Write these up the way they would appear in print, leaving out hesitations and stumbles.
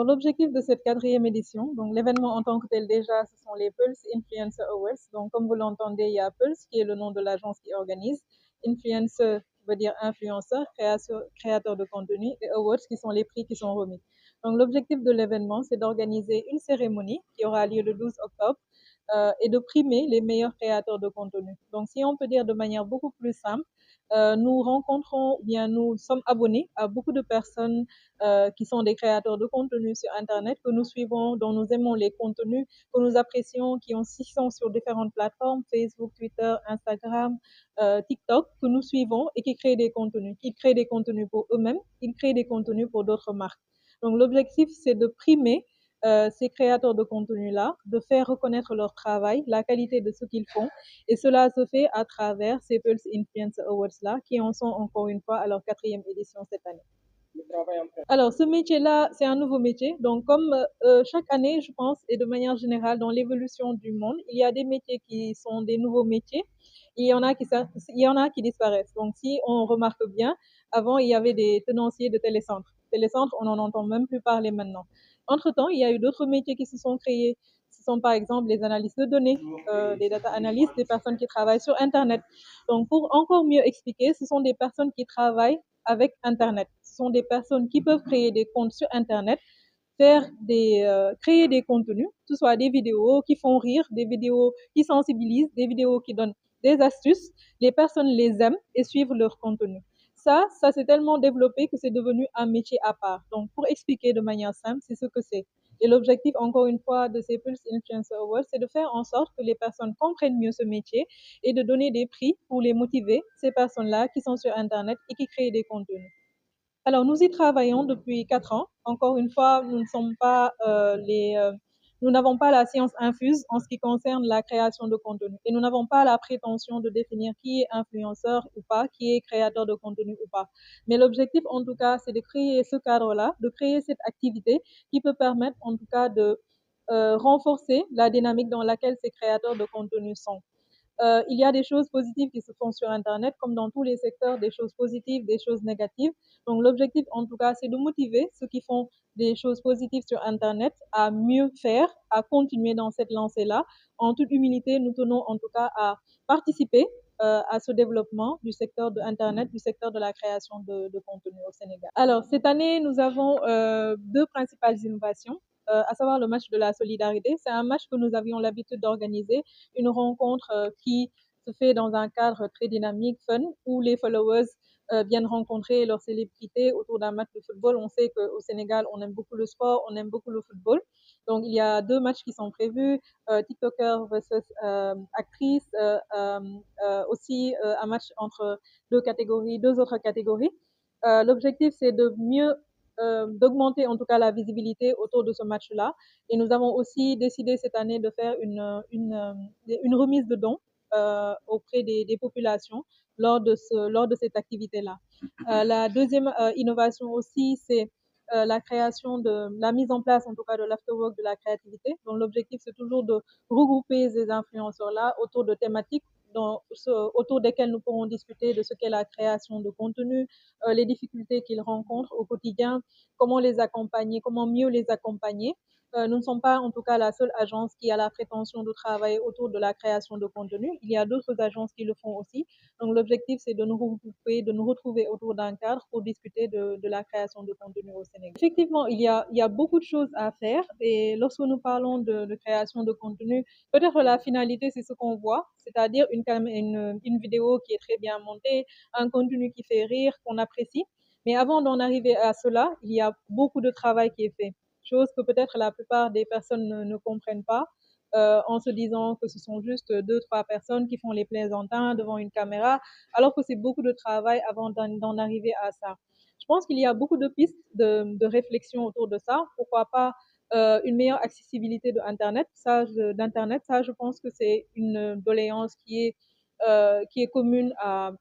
l'objectif de cette quatrième édition, donc l'événement en tant que tel déjà, ce sont les Pulse Influencer Awards. Donc, comme vous l'entendez, il y a Pulse, qui est le nom de l'agence qui organise. Influencer veut dire influenceur, créateur de contenu, et Awards, qui sont les prix qui sont remis. Donc, l'objectif de l'événement, c'est d'organiser une cérémonie qui aura lieu le 12 octobre et de primer les meilleurs créateurs de contenu. Donc, si on peut dire de manière beaucoup plus simple, nous rencontrons, ou bien nous sommes abonnés à beaucoup de personnes qui sont des créateurs de contenu sur Internet, que nous suivons, dont nous aimons les contenus, que nous apprécions, qui sont sur différentes plateformes, Facebook, Twitter, Instagram, TikTok, que nous suivons et qui créent des contenus. Ils créent des contenus pour eux-mêmes, ils créent des contenus pour d'autres marques. Donc l'objectif, c'est de primer ces créateurs de contenu-là, de faire reconnaître leur travail, la qualité de ce qu'ils font. Et cela se fait à travers ces Pulse Influencer Awards-là, qui en sont encore une fois à leur quatrième édition cette année. Alors, ce métier-là, c'est un nouveau métier. Donc, comme chaque année, je pense, et de manière générale, dans l'évolution du monde, il y a des métiers qui sont des nouveaux métiers. Il y en a qui disparaissent. Donc, si on remarque bien, avant, il y avait des tenanciers de télécentres. Télécentres, on n'en entend même plus parler maintenant. Entre-temps, il y a eu d'autres métiers qui se sont créés. Ce sont par exemple les analystes de données, des data analysts, des personnes qui travaillent sur Internet. Donc, pour encore mieux expliquer, ce sont des personnes qui travaillent avec Internet. Ce sont des personnes qui peuvent créer des comptes sur Internet, créer des contenus, que ce soit des vidéos qui font rire, des vidéos qui sensibilisent, des vidéos qui donnent des astuces. Les personnes les aiment et suivent leur contenu. Ça s'est tellement développé que c'est devenu un métier à part. Donc, pour expliquer de manière simple, c'est ce que c'est. Et l'objectif, encore une fois, de ces Pulse Influencer Awards, c'est de faire en sorte que les personnes comprennent mieux ce métier et de donner des prix pour les motiver, ces personnes-là qui sont sur Internet et qui créent des contenus. Alors, nous y travaillons depuis 4 ans. Encore une fois, nous n'avons pas la science infuse en ce qui concerne la création de contenu. Et nous n'avons pas la prétention de définir qui est influenceur ou pas, qui est créateur de contenu ou pas. Mais l'objectif, en tout cas, c'est de créer ce cadre-là, de créer cette activité qui peut permettre, en tout cas, de renforcer la dynamique dans laquelle ces créateurs de contenu sont. Il y a des choses positives qui se font sur Internet, comme dans tous les secteurs, des choses positives, des choses négatives. Donc l'objectif, en tout cas, c'est de motiver ceux qui font des choses positives sur Internet à mieux faire, à continuer dans cette lancée-là. En toute humilité, nous tenons en tout cas à participer à ce développement du secteur de Internet, du secteur de la création de contenu au Sénégal. Alors, cette année, nous avons deux principales innovations. À savoir le match de la solidarité. C'est un match que nous avions l'habitude d'organiser, une rencontre qui se fait dans un cadre très dynamique, fun, où les followers viennent rencontrer leurs célébrités autour d'un match de football. On sait qu'au Sénégal, on aime beaucoup le sport, on aime beaucoup le football. Donc, il y a deux matchs qui sont prévus, TikToker versus actrice, aussi un match entre deux autres catégories. L'objectif, c'est de mieux d'augmenter en tout cas la visibilité autour de ce match-là. Et nous avons aussi décidé cette année de faire une remise de dons auprès des populations lors de cette activité-là. La deuxième innovation aussi, c'est la création la mise en place en tout cas de l'afterwork de la créativité. Donc l'objectif, c'est toujours de regrouper ces influenceurs-là autour de thématiques autour desquelles nous pourrons discuter de ce qu'est la création de contenu, les difficultés qu'ils rencontrent au quotidien, comment les accompagner, comment mieux les accompagner. Nous ne sommes pas en tout cas la seule agence qui a la prétention de travailler autour de la création de contenu. Il y a d'autres agences qui le font aussi. Donc l'objectif, c'est de nous regrouper, de nous retrouver autour d'un cadre pour discuter de la création de contenu au Sénégal. Effectivement, il y a beaucoup de choses à faire et lorsque nous parlons de création de contenu, peut-être la finalité, c'est ce qu'on voit, c'est-à-dire une vidéo qui est très bien montée, un contenu qui fait rire, qu'on apprécie. Mais avant d'en arriver à cela, il y a beaucoup de travail qui est fait, chose que peut-être la plupart des personnes ne comprennent pas, en se disant que ce sont juste deux, trois personnes qui font les plaisantins devant une caméra, alors que c'est beaucoup de travail avant d'en arriver à ça. Je pense qu'il y a beaucoup de pistes de réflexion autour de ça. Pourquoi pas une meilleure accessibilité d'Internet. Ça, je pense que c'est une doléance qui est commune à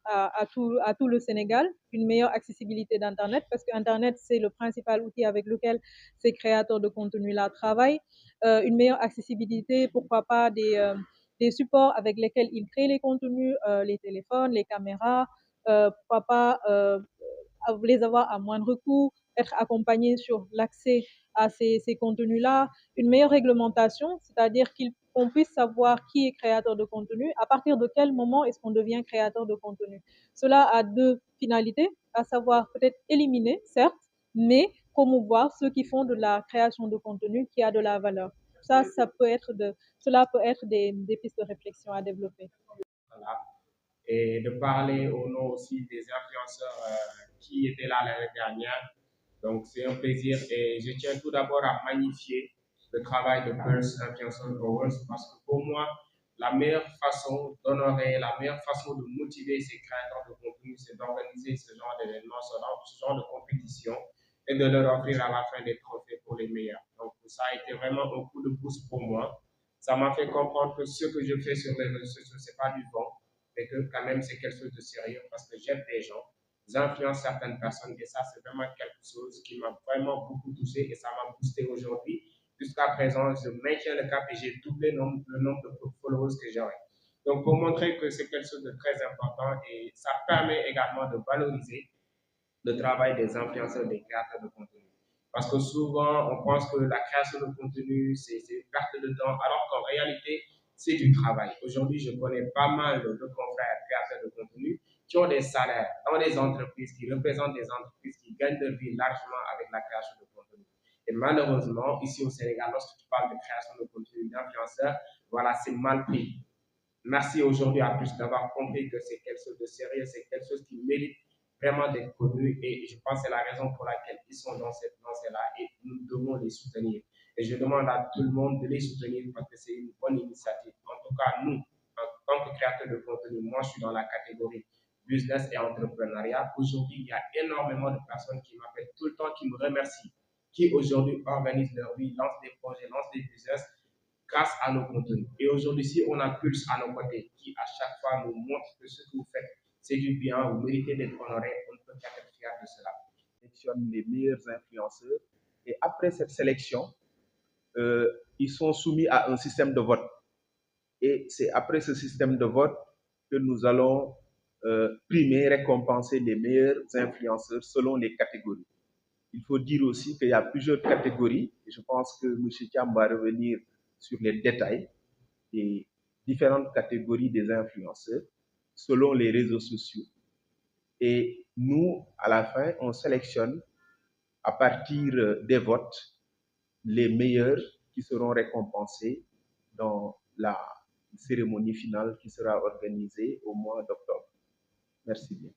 tout le Sénégal, une meilleure accessibilité d'Internet, parce que Internet, c'est le principal outil avec lequel ces créateurs de contenu-là travaillent. Une meilleure accessibilité, pourquoi pas des supports avec lesquels ils créent les contenus, les téléphones, les caméras, pourquoi pas les avoir à moindre coût, être accompagnés sur l'accès à ces contenus-là, une meilleure réglementation, c'est-à-dire qu'on puisse savoir qui est créateur de contenu, à partir de quel moment est-ce qu'on devient créateur de contenu. Cela a deux finalités, à savoir peut-être éliminer, certes, mais promouvoir ceux qui font de la création de contenu qui a de la valeur. Cela peut être des pistes de réflexion à développer. Voilà. Et de parler au nom aussi des influenceurs qui étaient là l'année dernière. Donc, c'est un plaisir et je tiens tout d'abord à magnifier le travail de Pulse Influencer Growers parce que pour moi, la meilleure façon d'honorer, la meilleure façon de motiver ces créateurs de contenu, c'est d'organiser ce genre d'événements, ce genre de compétition et de leur offrir à la fin des trophées pour les meilleurs. Donc, ça a été vraiment un coup de pouce pour moi. Ça m'a fait comprendre que ce que je fais sur les réseaux sociaux, ce n'est pas du vent, mais que quand même c'est quelque chose de sérieux parce que j'aide des gens, j'influence certaines personnes et ça c'est vraiment quelque chose qui m'a vraiment beaucoup touché et ça m'a boosté aujourd'hui. Jusqu'à présent, je maintiens le cap et j'ai doublé le nombre de followers que j'aurai. Donc pour montrer que c'est quelque chose de très important et ça permet également de valoriser le travail des influenceurs, des créateurs de contenu. Parce que souvent, on pense que la création de contenu, c'est une perte de temps, alors qu'en réalité, c'est du travail. Aujourd'hui, je connais pas mal de confrères créateurs de contenu qui ont des salaires dans des entreprises, qui représentent des entreprises qui gagnent leur vie largement avec la création de contenu. Et malheureusement, ici au Sénégal, lorsque tu parles de création de contenu d'influenceurs, voilà, c'est mal pris. Merci aujourd'hui à tous d'avoir compris que c'est quelque chose de sérieux, c'est quelque chose qui mérite vraiment d'être connu et je pense que c'est la raison pour laquelle ils sont dans cette lancée-là et nous devons les soutenir. Et je demande à tout le monde de les soutenir parce que c'est une bonne initiative. En tout cas, nous, en tant que créateurs de contenu, moi je suis dans la catégorie business et entrepreneuriat. Aujourd'hui, il y a énormément de personnes qui m'appellent tout le temps, qui me remercient, qui aujourd'hui organisent leur vie, lancent des projets, lancent des business grâce à nos contenus. Et aujourd'hui, si on a Pulse à nos côtés, qui à chaque fois nous montre que ce que vous faites, c'est du bien, vous méritez d'être honoré, on ne peut qu'être fier de cela. Sélectionne les meilleurs influenceurs et après cette sélection, ils sont soumis à un système de vote. Et c'est après ce système de vote que nous allons primer, récompenser les meilleurs influenceurs selon les catégories. Il faut dire aussi qu'il y a plusieurs catégories, et je pense que M. Thiam va revenir sur les détails des différentes catégories des influenceurs selon les réseaux sociaux. Et nous, à la fin, on sélectionne à partir des votes les meilleurs qui seront récompensés dans la cérémonie finale qui sera organisée au mois d'octobre. Merci bien.